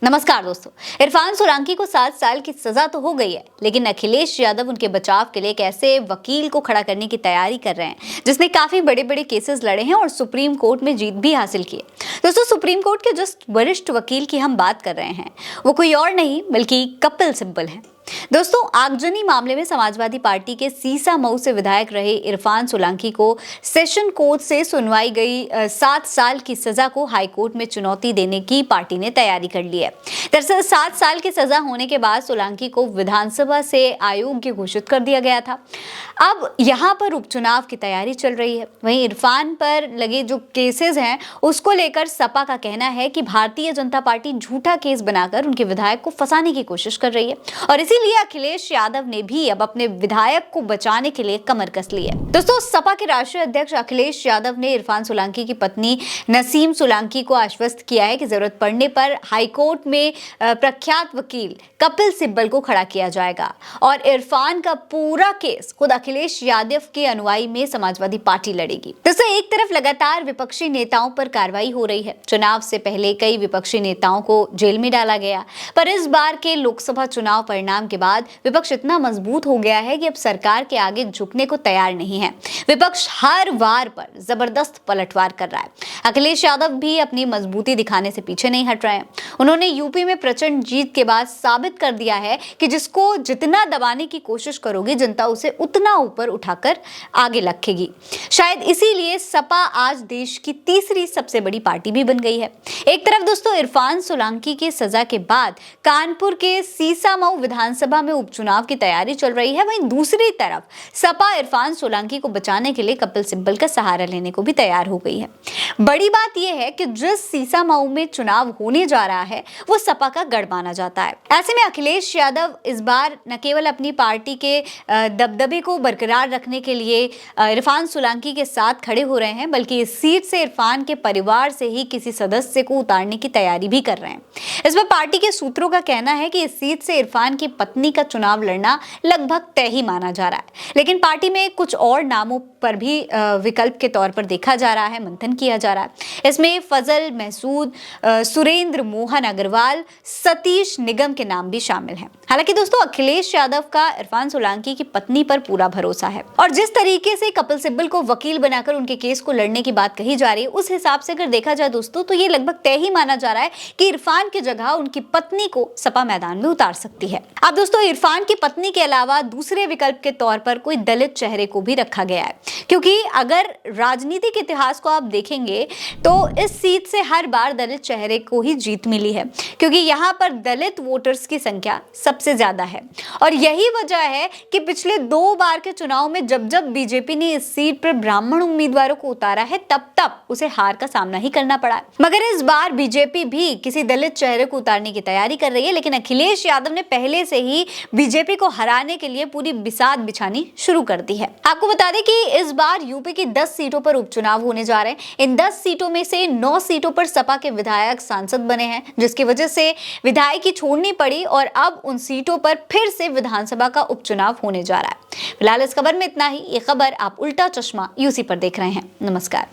नमस्कार दोस्तों। इरफान सोलंकी को 7 साल की सजा तो हो गई है, लेकिन अखिलेश यादव उनके बचाव के लिए एक ऐसे वकील को खड़ा करने की तैयारी कर रहे हैं जिसने काफी बड़े बड़े केसेस लड़े हैं और सुप्रीम कोर्ट में जीत भी हासिल की है। दोस्तों, सुप्रीम कोर्ट के जस्ट वरिष्ठ वकील की हम बात कर रहे हैं, वो कोई और नहीं बल्कि कपिल सिब्बल हैं। दोस्तों, आगजनी मामले में समाजवादी पार्टी के सीसामऊ से विधायक रहे इरफान सोलंकी को सेशन कोर्ट से सुनवाई गई 7 साल की सजा को हाई कोर्ट में चुनौती देने की पार्टी ने तैयारी कर ली है। दरअसल 7 साल की सजा होने के बाद सोलंकी को विधानसभा से अयोग्य घोषित कर दिया गया था। अब यहाँ पर उपचुनाव की तैयारी चल रही है। वहीं इरफान पर लगे जो केसेस हैं उसको लेकर सपा का कहना है कि भारतीय जनता पार्टी झूठा केस बनाकर उनके विधायक को फंसाने की कोशिश कर रही है और इसीलिए अखिलेश यादव ने भी अब अपने विधायक को बचाने के लिए कमर कस ली है। दोस्तों, सपा के राष्ट्रीय अध्यक्ष अखिलेश यादव ने इरफान सोलंकी की पत्नी नसीम सोलंकी को आश्वस्त किया है कि जरूरत पड़ने पर हाईकोर्ट में प्रख्यात वकील कपिल सिब्बल को खड़ा किया जाएगा और इरफान का पूरा केस खुद अखिलेश यादव के अनुयायी में समाजवादी पार्टी लड़ेगी। दोस्तों, एक तरफ लगातार विपक्षी नेताओं पर कार्रवाई हो रही है। चुनाव से पहले कई विपक्षी नेताओं को जेल में डाला गया, पर इस बार के लोकसभा चुनाव परिणाम के बाद विपक्ष इतना मजबूत हो गया है कि अब सरकार के आगे झुकने को तैयार नहीं है। विपक्ष हर वार पर जबरदस्त पलटवार कर रहा है। अखिलेश यादव भी अपनी मजबूती दिखाने से पीछे नहीं हट रहे हैं। उन्होंने यूपी में प्रचंड जीत के बाद साबित कर दिया है कि जिसको जितना दबाने की कोशिश करोगे जनता उसे उतना ऊपर उठाकर आगे रखेगी। शायद इसीलिए सपा आज देश की तीसरी सबसे बड़ी पार्टी भी बन गई है। एक तरफ दोस्तों इरफान सोलंकी की सजा के बाद कानपुर के सीसामऊ विधानसभा में उपचुनाव की तैयारी चल रही है, वहीं दूसरी तरफ सपा इरफान सोलंकी को बचाने के लिए कपिल सिब्बल का सहारा लेने को भी तैयार हो गई है। बड़ी बात यह है कि जिस सीसामऊ में चुनाव होने जा रहा है वो सपा का गढ़ माना जाता है। ऐसे में अखिलेश यादव इस बार न केवल अपनी पार्टी के दबदबे को बरकरार रखने के लिए इरफान सोलंकी के साथ खड़े हो रहे हैं, बल्कि इस सीट से इरफान के परिवार से ही किसी सदस्य को उतारने की तैयारी भी कर रहे हैं। इस पर पार्टी के सूत्रों का कहना है कि इस सीट से इरफान की पत्नी का चुनाव लड़ना लगभग तय ही माना जा रहा है, लेकिन पार्टी में कुछ और नामों पर भी विकल्प के तौर पर देखा जा रहा है, मंथन किया जा रहा है। इसमें फजल महसूद, सुरेंद्र मोहन अग्रवाल, सतीश निगम के नाम भी शामिल हैं। हालांकि दोस्तों अखिलेश यादव का इरफान सोलंकी की पत्नी पर पूरा भरोसा है और जिस तरीके से कपिल सिब्बल को वकील बनाकर उनके केस को लड़ने की बात कही जा रही है, उस हिसाब से अगर देखा जाए दोस्तों तो ये लगभग तय ही माना जा रहा है कि इरफान की जगह उनकी पत्नी को सपा मैदान में उतार सकती है। अब दोस्तों इरफान की पत्नी के अलावा दूसरे विकल्प के तौर पर कोई दलित चेहरे को भी रखा गया है, क्योंकि अगर राजनीतिक इतिहास को आप देखेंगे तो इस सीट से हर बार दलित चेहरे को ही जीत मिली है, क्योंकि यहाँ पर दलित वोटर्स की संख्या सबसे ज्यादा है और यही वजह है कि पिछले 2 बार के चुनाव में जब जब बीजेपी ने इस सीट पर ब्राह्मण उम्मीदवारों को उतारा है तब उसे हार का सामना ही करना पड़ा है। मगर इस बार बीजेपी भी किसी दलित चेहरे को उतारने की तैयारी कर रही है, लेकिन अखिलेश यादव ने पहले से ही बीजेपी को हराने के लिए पूरी बिसात बिछानी शुरू कर दी है। आपको बता दें कि इस बार यूपी की 10 सीटों पर उपचुनाव होने जा रहे हैं। इन 10 सीटों में से 9 सीटों पर सपा के विधायक सांसद बने हैं, जिसकी वजह से विधायकी छोड़नी पड़ी और अब उन सीटों पर फिर से विधानसभा का उपचुनाव होने जा रहा है। फिलहाल इस खबर में इतना ही। ये खबर आप उल्टा चश्मा यूसी पर देख रहे हैं। नमस्कार।